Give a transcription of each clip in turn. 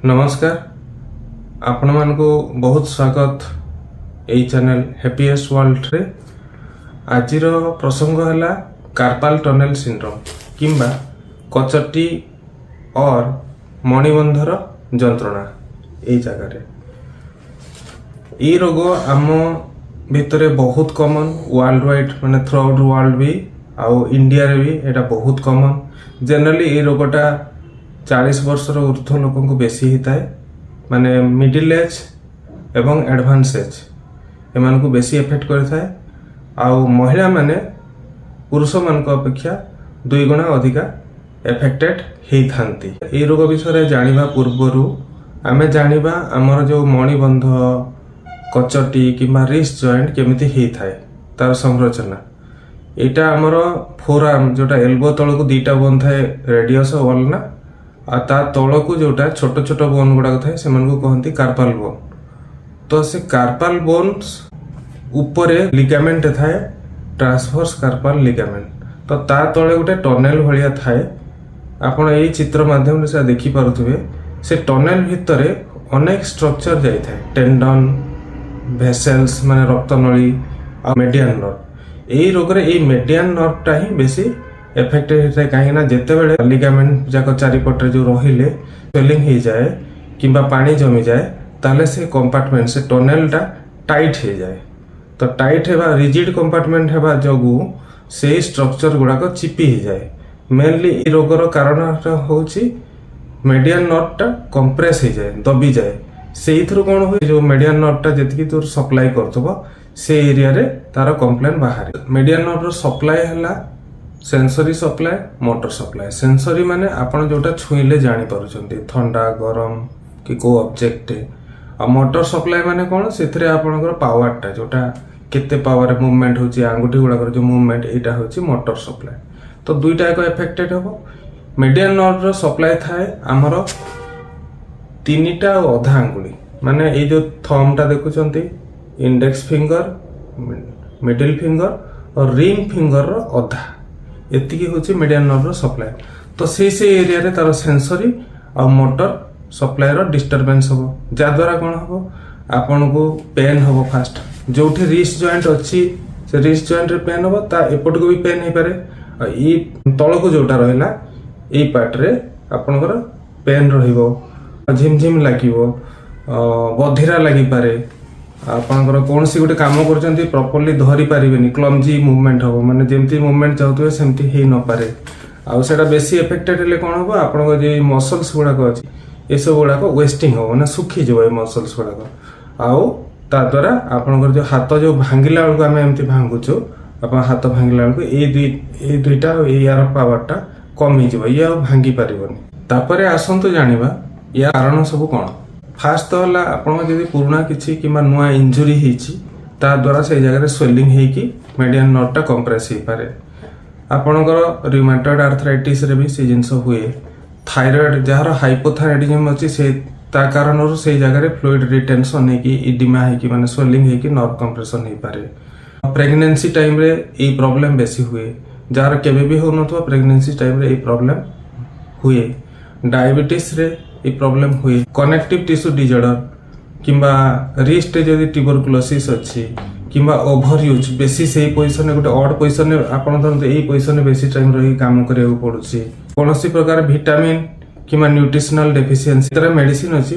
नमस्कार आपण मानक बहुत स्वागत यही चैनल हैप्पीएस्ट वर्ल्ड रे। आज प्रसंग है कार्पाल टनेल सिंड्रोम किंबा कचटी और मणिबंधर जंत्रणा। यही जगह ये रोग आम भितर बहुत कॉमन वर्ल्ड वाइड माने थ्रू आउट वर्ल्ड भी आउ इंडिया रे भी एटा बहुत कॉमन। जनरली ये रोगटा 40 वर्षर ऊर्ध्व लोक को बेसी होता है, माने मिडिल एज एवं एडवांस एज एमान को बेसी इफेक्ट करता है। आउ महिला माने पुरुष मान अपेक्षा 2 गुणा अधिका एफेक्टेड ही थांती। ये रोग विषय जानिबा पूर्वरु आमे जानिबा हमर जो मणिबंध कचटी किंबा रिस्ट जॉइंट केमिति ही थाए तार संरचना। एटा हमर फोर आर्म जोटा एल्बो तळ को दीटा बोन थाए रेडियस वलना आ ता तळ को जोटा छोट छोट बोन गुडा थाए से मन को कहंती कार्पाल बोन। तो से कार्पाल बोन्स ऊपर लिगामेंट थाए ट्रांसवर्स कार्पाल लिगामेंट। तो ता तळे गोटे टनेल भलिया थाए। आपण एई चित्र माध्यम से देखि पारुथबे से टनेल भितरे अनेक स्ट्रक्चर जाई थाए, टेंडन भेसल्स माने रक्तनली आ मेडियन नर्व। एई रोग रे एई मेडियन नर्व टा ही बेसी एफेक्टेड होता है कहीं ना जिते बेले लिगामेंट जाक चारिपटे जो रहिले स्वेलिंग हो जाए किंबा पानी जमी जाए ताले से कंपार्टमेंट से टनेल टा टाइट हो जाए। तो टाइट हेबा रिजिड कंपार्टमेंट हेबा जगु से स्ट्रक्चर गुड़ाक चिपी हो जाए। मेनली ये रोगर कारण होची मेडियन नर्व टा कंप्रेस हो जाए, दबी जाए। से कौन हुए जो मेडियन नर्व टा जेतिकी तोर सप्लाई करथबो से एरिया रे तार कंप्लेन बाहर। मेडियन नर्व रो सप्लाई हला sensory supply motor supply. Sensory माने आपण जोटा छुईले जानी पारुचंती ठंडा गरम कि को ऑब्जेक्ट। आ मोटर सप्लाई माने कोन सेथरे आपनकर पावर टा जोटा केते पावर मूवमेंट होची आंगुठी गुडाकर जो मूवमेंट एटा होची मोटर सप्लाई। तो दुईटा एक इफेक्टेड हबो। मेडियन नर्व रो सप्लाई थाए हमर 3टा अधा आंगुली माने ए जो थंब टा देखुचंती इंडेक्स फिंगर मिडिल फिंगर और रिंग फिंगर रो अधा एतिकी होची मेडियन नर्व रो सप्लाई। तो से एरिया रे तार सेंसरी आ मोटर सप्लाई रो डिस्टरबेंस हबो जा द्वारा कोन हबो आपन को पेन हबो। फास्ट जोठी रिस्ट जॉइंट अछि से रिस्ट जॉइंट रे पेन हबो ता एपट को भी पेन हे पारे। आ ई तळ को जोटा रहला ए पार्ट रे आपन को पेन रहिबो, झिमझिम लागिबो, बधिरा लागि पारे। आपनकर कौन सी गोटे काम करचंती प्रॉपर्ली धरी पारिबेनी, क्लमजी मूवमेंट हबो माने जेमती मूवमेंट चाहतबे सेमती हेई न पारे। आ सेटा बेसी इफेक्टेड हेले कोन हबो आपनकर जे मसल्स गुडा को अछि ए सब गुडा को वेस्टिंग हबो ना सुखी जबो ए मसल्स गुडा को। आउ ता द्वारा आपनकर जो हाथ जो भांगिला बेलको आमे एमती भांगुचो आपन हाथ भांगिला बेलको ए दुईटा ए यार पावरटा कमी जबो, या भांगी पारिबोनी। तापरे आसंतो जानिबा या कारण सब कोन। फास्ट तो हला आपण जदि पुराना किछि किमा नुआ इंजुरी हिछि ता द्वारा से जगह स्वेलिंग हेकी मेडियन नर्व टा कंप्रेस हे पारे। आपणकर रिमेटॉइड आर्थराइटिस रे भी से जिंस हुए। थायराइड जहार हाइपोथायराइडिज्म अछि से ता कारणर से जगह फ्लूइड रिटेंशन हेकी इडिमा हेकी माने स्वेलिंग हेकी नर्व कंप्रेशन हे पारे। प्रेगनेंसी टाइम रे ए प्रॉब्लम बेसी हुए, जहार केबे भी हो नथवा प्रेगनेंसी टाइम रे ए प्रॉब्लम हुए। डायबिटीज रे ये प्रॉब्लम हुए। कनेक्टिव टिश्यू डिजॉर्डर किंबा रिस्ट जदि ट्यूबरकुलोसिस अछि किंबा ओवर यूज बेसी से पोजीशन में गोटे ऑड पोजीशन में आपण धरते एई पोजीशन में बेसी टाइम रही काम करिया पड़ुछि। कोनोसी प्रकार विटामिन किंबा न्यूट्रिशनल डेफिशिएंसी तरह मेडिसिन अछि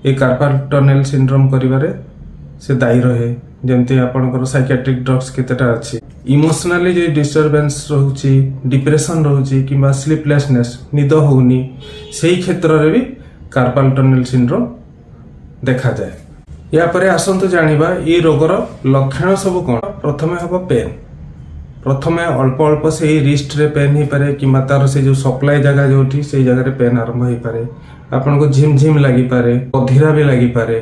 ए कार्पाल टनेल सिंड्रोम करिवारे से दायी रहे। जेमते आपनकर साइकियाट्रिक ड्रग्स केतेटा अछि। इमोशनली जे डिस्टरबेंस रहउछि, डिप्रेशन रहउछि किंबा स्लीपलेसनेस निद होउनी सेही क्षेत्र रे भी कार्पाल टनेल सिंड्रोम देखा जाए। या परे आसंतो जानिबा ए रोगर लक्षण सब कोन। प्रथमे हबो पेन। प्रथमे अल्प अल्प से रिस्ट रे पेन ही पारे किंबा तार से जो सप्लाई जगह जोठी से जगह रे पेन आरंभ ही पारे। आपन को झिमझिम लागि पारे, अधीरा भी लागि पारे।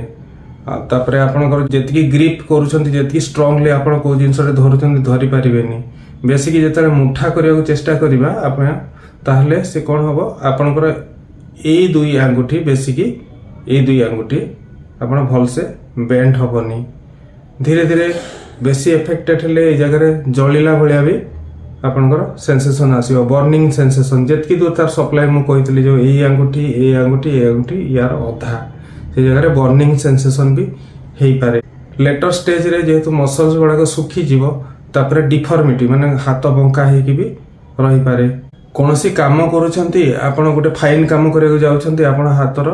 तापरे आपनकर जेतिकी ग्रिप करूछंती जेतिकी स्ट्रांगली आपन को जिंस रे धरुछंती धरि पारिबेनी। बेसिक जेतले मुठा करिया को चेष्टा करिबा आपन ताहले से कोन हबो आपनकर ए दुई आंगुठी बेसिकी ए दुई आंगुठी आपन भल से बेंड हबनी। धीरे धीरे बेसी इफेक्टेड हेले ए जगह रे जळिला भलिया भी ଆପଣଙ୍କର ସେନ୍ସେସନ୍ ଆସିବ, ବର୍ନିଂ ସେନ୍ସେସନ୍। ଯେତିକି ଦୂର ତାର ସପ୍ଲାଏ ମୁଁ କହିଥିଲି ଯେଉଁ ଏଇ ଆଙ୍ଗୁଠି ୟାର ଅଧା, ସେ ଜାଗାରେ ବର୍ନିଂ ସେନ୍ସେସନ୍ ବି ହେଇପାରେ। ଲେଟର ଷ୍ଟେଜରେ ଯେହେତୁ ମସଲ୍ସ ଗୁଡ଼ାକ ଶୁଖିଯିବ, ତାପରେ ଡିଫର୍ମିଟି ମାନେ ହାତ ବଙ୍କା ହେଇକି ବି ରହିପାରେ। କୌଣସି କାମ କରୁଛନ୍ତି, ଆପଣ ଗୋଟେ ଫାଇନ୍ କାମ କରିବାକୁ ଯାଉଛନ୍ତି, ଆପଣ ହାତର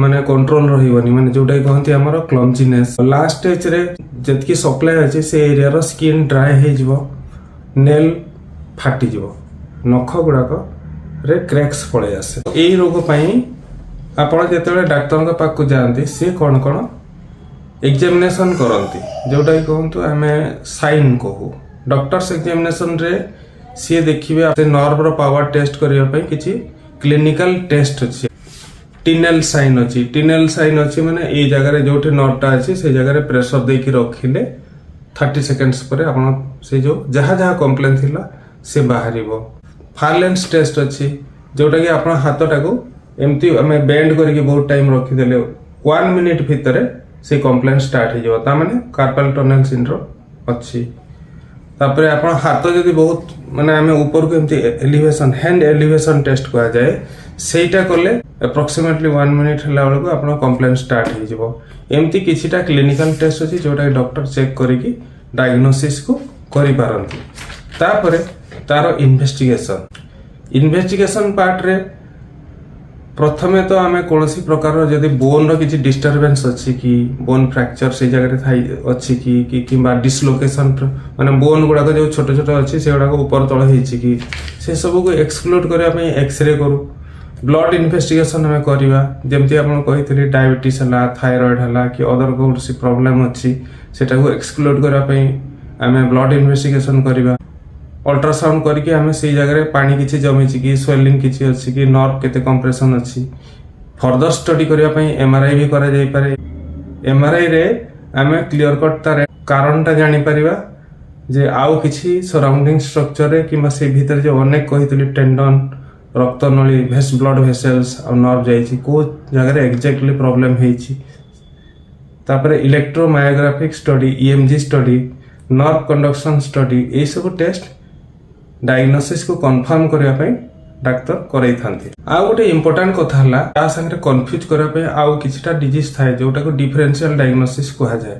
ମାନେ କଣ୍ଟ୍ରୋଲ ରହିବନି, ମାନେ ଯୋଉଟା କହନ୍ତି ଆମର କ୍ଲମ୍ଜିନେସ୍। ଲାଷ୍ଟ ଷ୍ଟେଜରେ ଯେତିକି ସପ୍ଲାଏ ଅଛି ସେ ଏରିଆର ସ୍କିନ୍ ଡ୍ରାଏ ହେଇଯିବ, ନେଲ୍ ଫାଟିଯିବ, ନଖ ଗୁଡ଼ାକରେ କ୍ରାକ୍ସ ପଳେଇ ଆସେ। ଏଇ ରୋଗ ପାଇଁ ଆପଣ ଯେତେବେଳେ ଡାକ୍ତରଙ୍କ ପାଖକୁ ଯାଆନ୍ତି, ସିଏ କ'ଣ କ'ଣ ଏକ୍ଜାମିନେସନ୍ କରନ୍ତି, ଯୋଉଟାକି କୁହନ୍ତୁ ଆମେ ସାଇନ୍ କହୁ। ଡକ୍ଟର୍ସ ଏକ୍ଜାମିନେସନ୍ରେ ସିଏ ଦେଖିବେ ସେ ନର୍ଭର ପାୱାର ଟେଷ୍ଟ କରିବା ପାଇଁ କିଛି କ୍ଲିନିକାଲ ଟେଷ୍ଟ ଅଛି। ଟିନେଲ୍ ସାଇନ୍ ଅଛି। ଟିନେଲ୍ ସାଇନ୍ ଅଛି ମାନେ ଏଇ ଜାଗାରେ ଯୋଉଠି ନର୍ଭଟା ଅଛି ସେ ଜାଗାରେ ପ୍ରେସର ଦେଇକି ରଖିଲେ 30 ସେକେଣ୍ଡସ୍ ପରେ ଆପଣ ସେ ଯୋଉ ଯାହା କମ୍ପ୍ଲେନ୍ ଥିଲା ସେ ବାହାରିବ। ଫାର୍ଲେନ୍ସ ଟେଷ୍ଟ ଅଛି, ଯୋଉଟାକି ଆପଣ ହାତଟାକୁ ଏମିତି ଆମେ ବେଣ୍ଡ କରିକି ବହୁତ ଟାଇମ୍ ରଖିଦେଲେ 1 ମିନିଟ୍ ଭିତରେ ସେ କମ୍ପ୍ଲେନ୍ ଷ୍ଟାର୍ଟ ହେଇଯିବ, ତାମାନେ କାର୍ପାଲ ଟନେଲ ସିଣ୍ଡ୍ରୋମ୍ ଅଛି। ତାପରେ ଆପଣ ହାତ ଯଦି ବହୁତ ମାନେ ଆମେ ଉପରକୁ ଏମିତି ଏଲିଭେସନ୍, ହ୍ୟାଣ୍ଡ ଏଲିଭେସନ୍ ଟେଷ୍ଟ କୁହାଯାଏ, ସେଇଟା କଲେ ଆପ୍ରୋକ୍ସିମେଟଲି 1 ମିନିଟ୍ ହେଲା ବେଳକୁ ଆପଣ କମ୍ପ୍ଲେନ୍ ଷ୍ଟାର୍ଟ ହେଇଯିବ। ଏମିତି କିଛିଟା କ୍ଲିନିକାଲ ଟେଷ୍ଟ ଅଛି ଯୋଉଟାକି ଡକ୍ଟର ଚେକ୍ କରିକି ଡାଇଗ୍ନୋସିସ୍କୁ କରିପାରନ୍ତି। ତାପରେ ତାର ଇନଭେଷ୍ଟିଗେସନ୍ ପାର୍ଟରେ ପ୍ରଥମେ ତ ଆମେ କୌଣସି ପ୍ରକାରର ଯଦି ବୋନ୍ର କିଛି ଡିଷ୍ଟର୍ବାନ୍ସ ଅଛି କି, ବୋନ୍ ଫ୍ରାକ୍ଚର ସେଇ ଜାଗାରେ ଅଛି କି କିମ୍ବା ଡିସଲୋକେସନ୍ ମାନେ ବୋନ୍ ଗୁଡ଼ାକ ଯେଉଁ ଛୋଟ ଅଛି ସେଗୁଡ଼ାକ ଉପର ତଳ ହେଇଛି କି, ସେ ସବୁକୁ ଏକ୍ସକ୍ଲୁଡ୍ କରିବା ପାଇଁ ଏକ୍ସରେ କରୁ। ବ୍ଲଡ୍ ଇନଭେଷ୍ଟିଗେସନ୍ ଆମେ କରିବା, ଯେମିତି ଆପଣ କହିଥିଲି ଡାଇବେଟିସ୍ ହେଲା, ଥାଇରଏଡ୍ ହେଲା କି ଅଦର କୌଣସି ପ୍ରୋବ୍ଲେମ୍ ଅଛି ସେଟାକୁ ଏକ୍ସକ୍ଲୁଡ୍ କରିବା ପାଇଁ ଆମେ ବ୍ଲଡ୍ ଇନଭେଷ୍ଟିଗେସନ୍ କରିବା। ଅଲ୍ଟ୍ରାସାଉଣ୍ଡ କରିକି ଆମେ ସେଇ ଜାଗାରେ ପାଣି କିଛି ଜମିଛି କି, ସ୍ୱେଲିଂ କିଛି ଅଛି କି, ନର୍ଭ କେତେ କମ୍ପ୍ରେସନ୍ ଅଛି, ଫର୍ଦର ଷ୍ଟଡି କରିବା ପାଇଁ MRI ବି କରାଯାଇପାରେ। MRIରେ ଆମେ କ୍ଲିୟର କଟ୍ ତାର କାରଣଟା ଜାଣିପାରିବା ଯେ ଆଉ କିଛି ସରାଉଣ୍ଡିଂ ଷ୍ଟ୍ରକ୍ଚରରେ କିମ୍ବା ସେ ଭିତରେ ଯେଉଁ ଅନେକ କହିଥିଲି ଟେଣ୍ଡନ୍, ରକ୍ତନଳୀ, ବ୍ଲଡ୍ ଭେସେଲ୍ସ ଆଉ ନର୍ଭ ଯାଇଛି, କୋଉ ଜାଗାରେ ଏକ୍ଜାକ୍ଟଲି ପ୍ରୋବ୍ଲେମ୍ ହେଇଛି। ତାପରେ electromyographic study, EMG study, nerve conduction study, ଏଇସବୁ ଟେଷ୍ଟ ଡାଇଗ୍ନୋସିସ୍କୁ କନଫର୍ମ କରିବା ପାଇଁ ଡାକ୍ତର କରେଇଥାନ୍ତି। ଆଉ ଗୋଟେ ଇମ୍ପୋର୍ଟାଣ୍ଟ କଥା ହେଲା, ତା ସାଙ୍ଗରେ କନଫ୍ୟୁଜ୍ କରିବା ପାଇଁ ଆଉ କିଛିଟା ଡିଜିଜ୍ ଥାଏ ଯୋଉଟାକୁ ଡିଫରେନ୍ସିଆଲ ଡାଇଗ୍ନୋସିସ୍ କୁହାଯାଏ।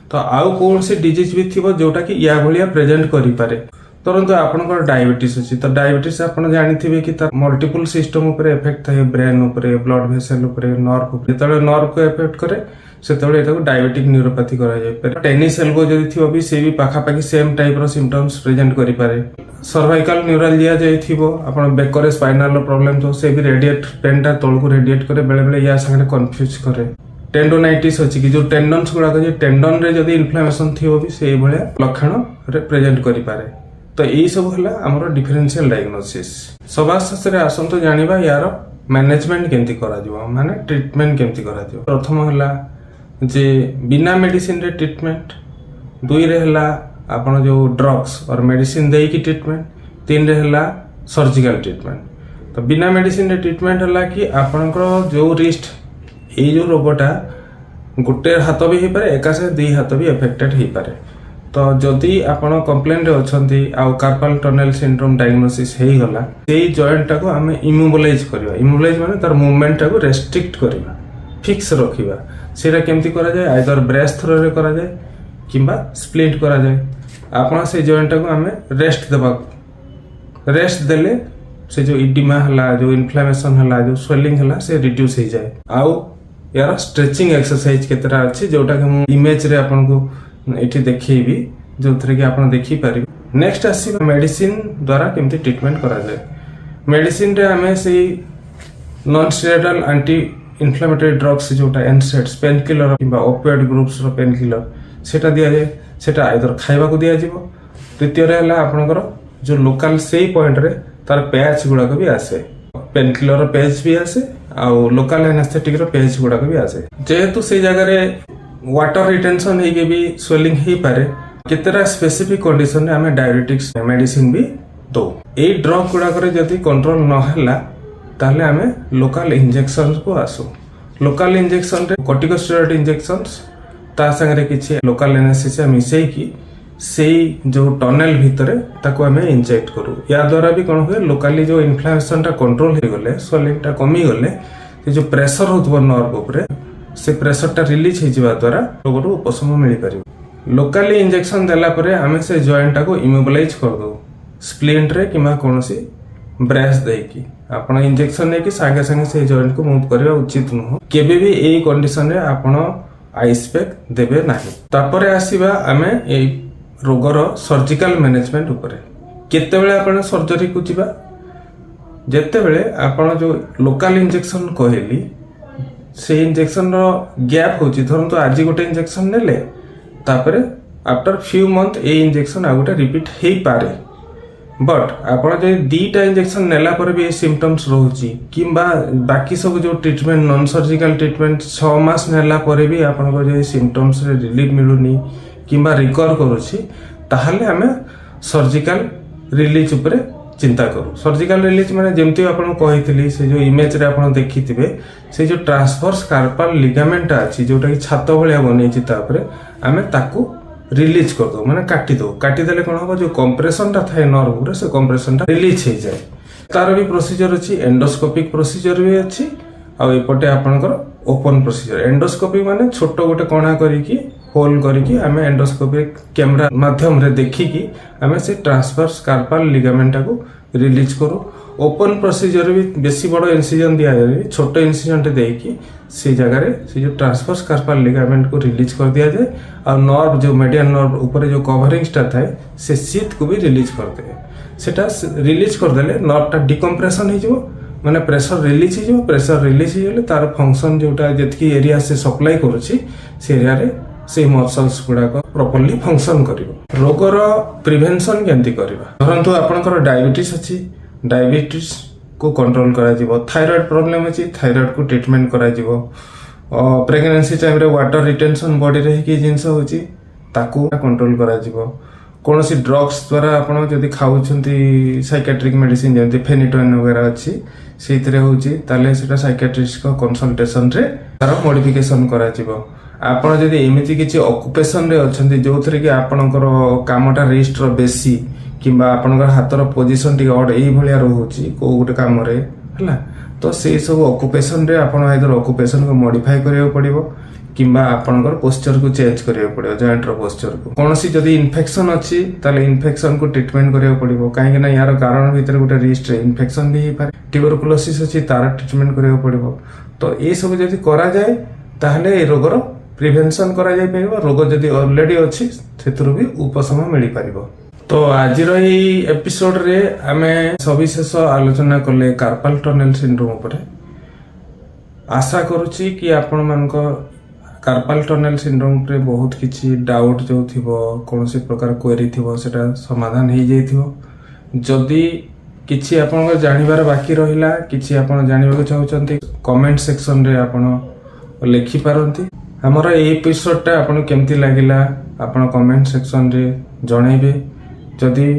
ତ ଆଉ କୌଣସି ଡିଜିଜ୍ ବି ଥିବ ଯୋଉଟାକି ୟା ଭଳିଆ ପ୍ରେଜେଣ୍ଟ କରିପାରେ। ଧରନ୍ତୁ ଆପଣଙ୍କର ଡାଇବେଟିସ୍ ଅଛି, ତ ଡାଇବେଟିସ୍ ଆପଣ ଜାଣିଥିବେ କି ତାର ମଲ୍ଟିପୁଲ ସିଷ୍ଟମ ଉପରେ ଏଫେକ୍ଟ ଥାଏ, ବ୍ରେନ୍ ଉପରେ, ବ୍ଲଡ୍ ଭେସେଲ୍ ଉପରେ, ନର୍ଭ ଉପରେ। ଯେତେବେଳେ ନର୍ଭକୁ ଏଫେକ୍ଟ କରେ ସେତେବେଳେ ଏଟାକୁ ଡାଇବେଟିକ୍ ନ୍ୟୁରୋପାଥି କରାଯାଇପାରେ। ଟେନିସ୍ ଏଲ୍ବୋ ଯଦି ଥିବ ବି ସେ ବି ପାଖାପାଖି ସେମ୍ ଟାଇପ୍ର ସିମ୍ପଟମ୍ସ ପ୍ରେଜେଣ୍ଟ କରିପାରେ। ସର୍ଭାଇକାଲ ନ୍ୟୁରାଲଜିଆ ଯଦି ଥିବ, ଆପଣ ବେକରେ ସ୍ପାଇନାଲର ପ୍ରୋବ୍ଲେମ୍ ଥିବ, ସେ ବି ରେଡିଏଟ୍ ପେନ୍ଟା ତଳକୁ ରେଡିଏଟ୍ କରେ, ବେଳେବେଳେ ୟା ସାଙ୍ଗରେ କନଫ୍ୟୁଜ୍ କରେ। ଟେଣ୍ଡୋନାଇଟିସ୍ ଅଛି କି ଯୋଉ ଟେଣ୍ଡନ୍ସ ଗୁଡାକ ଟେଣ୍ଡନରେ ଯଦି ଇନଫ୍ଲାମେସନ୍ ଥିବ ବି ସେଇଭଳିଆ ଲକ୍ଷଣରେ ପ୍ରେଜେଣ୍ଟ କରିପାରେ। ତ ଏଇ ସବୁ ହେଲା ଆମର ଡିଫରେନ୍ସିଆଲ ଡାଇଗ୍ନୋସିସ୍। ସବା ଶେଷରେ ଆସନ୍ତୁ ଜାଣିବା ୟାର ମ୍ୟାନେଜମେଣ୍ଟ କେମିତି କରାଯିବ, ମାନେ ଟ୍ରିଟମେଣ୍ଟ କେମିତି କରାଯିବ। ପ୍ରଥମ ହେଲା ଯେ ବିନା ମେଡିସିନରେ ଟ୍ରିଟମେଣ୍ଟ, ଦୁଇରେ ହେଲା ଆପଣ ଯୋଉ ଡ୍ରଗ୍ସ ଅର ମେଡିସିନ ଦେଇକି ଟ୍ରିଟମେଣ୍ଟ, ତିନରେ ହେଲା ସର୍ଜିକାଲ ଟ୍ରିଟମେଣ୍ଟ। ତ ବିନା ମେଡିସିନରେ ଟ୍ରିଟମେଣ୍ଟ ହେଲା କି ଆପଣଙ୍କର ଯୋଉ ରିଷ୍ଟ, ଏଇ ଯୋଉ ରୋଗଟା ଗୋଟେ ହାତ ବି ହେଇପାରେ, ଏକାସାଙ୍ଗେ 2 ହାତ ବି ଏଫେକ୍ଟେଡ୍ ହେଇପାରେ। ତ ଯଦି ଆପଣ କମ୍ପ୍ଲେନରେ ଅଛନ୍ତି ଆଉ କାର୍ପାଲ ଟନେଲ ସିଣ୍ଡ୍ରୋମ ଡାଇଗ୍ନୋସିସ୍ ହେଇଗଲା, ସେଇ ଜଏଣ୍ଟଟାକୁ ଆମେ ଇମୋବିଲାଇଜ କରିବା। ଇମୋବିଲାଇଜ ମାନେ ତାର ମୁଭମେଣ୍ଟଟାକୁ ରେଷ୍ଟ୍ରିକ୍ଟ କରିବା, ଫିକ୍ସ ରଖିବା। ସେଇଟା କେମିତି କରାଯାଏ? ଆଇଦର ବ୍ରେସ୍ ଥ୍ରୋରେ କରାଯାଏ କିମ୍ବା ସ୍ପ୍ଲିଣ୍ଟ କରାଯାଏ। ଆପଣ ସେଇ ଜଏଣ୍ଟଟାକୁ ଆମେ ରେଷ୍ଟ ଦେବାକୁ, ରେଷ୍ଟ ଦେଲେ ସେ ଯୋଉ ଇଡିମା ହେଲା, ଯୋଉ ଇନଫ୍ଲାମେସନ୍ ହେଲା, ଯୋଉ ସ୍ୱେଲିଂ ହେଲା, ସେ ରିଡ୍ୟୁସ୍ ହେଇଯାଏ। ଆଉ ୟାର ଷ୍ଟ୍ରେଚିଂ ଏକ୍ସରସାଇଜ କେତେଟା ଅଛି ଯୋଉଟାକି ମୁଁ ଇମେଜରେ ଆପଣଙ୍କୁ ଏଠି ଦେଖେଇବି, ଯୋଉଥିରେ କି ଆପଣ ଦେଖିପାରିବେ। ନେକ୍ସଟ ଆସିବ ମେଡିସିନ ଦ୍ୱାରା କେମିତି ଟ୍ରିଟମେଣ୍ଟ କରାଯାଏ। ମେଡିସିନରେ ଆମେ ସେଇ ନନ୍ ସ୍ଟେରଏଡାଲ ଆଣ୍ଟି ଇନଫ୍ଲାମେଟରି ଡ୍ରଗ୍ସ ଯୋଉଟା NSAIDs, ପେନ୍ କିଲର କିମ୍ବା ଓପିଏଡ୍ ଗ୍ରୁପ୍ସର ପେନ୍ କିଲର, ସେଟା ଦିଆଯାଏ। ସେଟା ଆଇଦର ଖାଇବାକୁ ଦିଆଯିବ। ତୃତୀୟରେ ହେଲା ଆପଣଙ୍କର ଯୋଉ ଲୋକାଲ ସେଇ ପଏଣ୍ଟରେ ତାର ପ୍ୟାଚ୍ ଗୁଡାକ ବି ଆସେ, ପେନ୍ କିଲର ପ୍ୟାଚ୍ ବି ଆସେ ଆଉ ଲୋକାଲ ଆନେସ୍ଥେଟିକର ପ୍ୟାଚ୍ ଗୁଡାକ ବି ଆସେ। ଯେହେତୁ ସେଇ ଜାଗାରେ ୱାଟର ରିଟେନସନ ହେଇକି ବି ସ୍ୱେଲିଂ ହେଇପାରେ, କେତେଟା ସ୍ପେସିଫିକ କଣ୍ଡିସନରେ ଆମେ ଡାଇରେଟିକ୍ସ ମେଡିସିନ ବି ଦଉ। ଏଇ ଡ୍ରଗ ଗୁଡାକରେ ଯଦି କଣ୍ଟ୍ରୋଲ ନ ହେଲା ତାହେଲେ ଆମେ ଲୋକାଲ ଇଞ୍ଜେକ୍ସନକୁ ଆସୁ। ଲୋକାଲ ଇଞ୍ଜେକ୍ସନରେ କର୍ଟିକୋଷ୍ଟେରଏଡ୍ ଇଞ୍ଜେକ୍ସନ୍ସ ତା ସାଙ୍ଗରେ କିଛି ଲୋକାଲ ଆନେସ୍ଥେସିଆ ମିଶେଇକି से जो टनेल भितर ताको आम इंजेक्ट करूँ। या द्वारा भी कौन हुए लोकाली जो इन्फ्लेमेशन कंट्रोल हो गले स्वेलिंग कमी गले जो प्रेशर हो नर्व उपरे से प्रेशर टा रिलीज हो द्वारा रोग उपशम मिल पार। लोकाली इंजेक्शन देला परे आमे से जॉइंट टाको इमोबिलाइज कर दो स्प्लिंट रे किमा कोनोसी ब्रेस देकी आपण इंजेक्शन नेकी सागे संगे से जॉइंट को मूव करबा उचित नुह। केबे भी एई कंडीशन रे आपण आइस पैक देबे नाही। तापरे आसीबा आमे एई रोगर सर्जिकल मैनेजमेंट उपरे केते बेले आपण सर्जरी को जिबा जेते बेले आपण जो लोकल इंजेक्शन कहली से इंजेक्शन रो गैप होची धरंतु आज गोटे इंजेक्शन नेले तापरे आफ्टर फ्यू मंथ ए इंजेक्शन आ गोटे रिपीट हेई पारे बट आपण जे दीटा इंजेक्शन नेला पर भी सिम्पटम्स रोची किंबा बाकी सब जो ट्रीटमेंट नॉन सर्जिकल ट्रीटमेंट 6 मास नेला पर भी आपण को जे सिम्पटम्स रे रिलीफ मिलुनी किंबा रिकवर करूची ताहले हमें सर्जिकल रिलीज ऊपर चिंता करू। सर्जिकल रिलीज माने जेमती आपण कहितली से जो इमेज रे आपण देखिथिबे से जो ट्रांसवर्स कार्पल लिगामेंट अछि जोटा कि छात भलिया बनेछि तापरे हमें ताकू रिलीज कर दो माने काटी दो काटी देले कोन हो जो कंप्रेशन ता थाए नर्व रे से कंप्रेशन ता रिलीज हे जाए। तार भी प्रोसीजर अछि एंडोस्कोपिक प्रोसीजर भी अछि आ एपटे आपनकर ओपन प्रोसीजर। एंडोस्कोपी माने छोटो गोटे कणा करिकी होल करिकी हमें एंडोस्कोपिक कैमरा माध्यम रे देखिकी हमें से ट्रांसवर्स कार्पल लिगामेंट को रिलीज करू। ओपन प्रोसीजर भी बेसी बड़ इंसिजन दिया जाए छोटो इंसिजन टे देकी से जगह रे से जो ट्रांसवर्स कार्पल लिगामेंट को रिलीज कर दिया जाए और नर्व जो मीडियन नर्व ऊपर जो कवरिंग स्टा थाए से शीत को भी रिलीज कर दे। सेटा रिलीज कर देले नर्व टा डिकम्प्रेशन हो जिवो माने प्रेशर रिलीज हो जिवो। प्रेशर रिलीज हो गले तार फंक्शन जोटा जेतकी एरिया से सप्लाई करूची से एरिया रे से मसल्स गुडा को प्रॉपर्ली फंक्शन करिवो। रोगर प्रिवेंशन केंती करबा परंतु आपनकर डायबिटीज अछि डायबिटीज को कंट्रोल करा जिवो। थायराइड प्रॉब्लम अछि थायराइड को ट्रीटमेंट करा जिवो। प्रेगनेंसी टाइम रे वाटर रिटेंशन बॉडी रे की जिंस होची ताकू कंट्रोल करा जिवो। कोनोसी ड्रग्स द्वारा आपण जदी खाउछंती साइकियाट्रिक मेडिसिन जेंति फेनिटोइन वगैरह अछि सेइतरे होची ताले सेटा साइकियाट्रिस्ट को कंसल्टेशन रे तार मॉडिफिकेशन करा जिवो। आपण जदी एमिति किछि ऑक्युपेशन रे अछंती जोथरे कि आपणकर कामटा रिस्ट रो बेसी किंबा आपणकर हातर पोजीशन टी ऑड एई भलिया रहउची को गुटे काम रे हला तो से सब ऑक्युपेशन रे आपण आइदर ऑक्युपेशन को मॉडिफाई करियो पड़िबो किंबा आपणकर पोस्चर को चेंज करियो पड़िबो जॉइंट रो पोस्चर को। कोनोसी जदी इन्फेक्शन अछि ताले इन्फेक्शन को ट्रीटमेंट करियो पड़िबो काहे ना यार कारण भीतर गुटे रिस्ट रे इन्फेक्शन भी हे पारे। ट्यूबरकुलोसिस अछि तार ट्रीटमेंट करियो पड़िबो। तो ए सब जदी करा जाय ताहले ए रोगर प्रिवेंशन करा जाय परिबो। रोग जदी ऑलरेडी अछि सेतरु भी उपशम मिलि परिबो। तो आज एपिसोड रे आमे सविशेष आलोचना कले कार्पल टनेल सिंड्रोम उपरे। आशा करूची कि आपण मानको कार्पल टनेल सिंड्रोम पे बहुत किछि डाउट जो थिबो कोनोसी प्रकार क्वेरी थिबो सेटा समाधान हो जाइथिबो। जदि किछि आपण जानिबार बाकी रहिला किछि आपण जानिबाक चाहउचंती कमेंट सेक्शन रे आपण लिखि पारंती। हमर ए एपिसोड टा आपण केमति लागिला आपण कमेंट सेक्शन रे जणैबे। जदि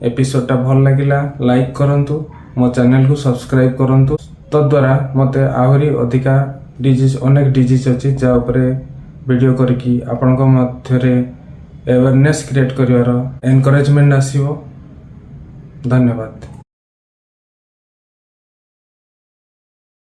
एपिसोड टा भल लागिला लाइक करंतु मो चैनल को सब्सक्राइब करंतु तद्वारा मते आहुरी अधिका डिजीज अनेक डिजीज अछि जा उपरे वीडियो करकी आपनको मध्य रे अवेयरनेस क्रिएट करिवार एनकरेजमेंट आसीबो। धन्यवाद।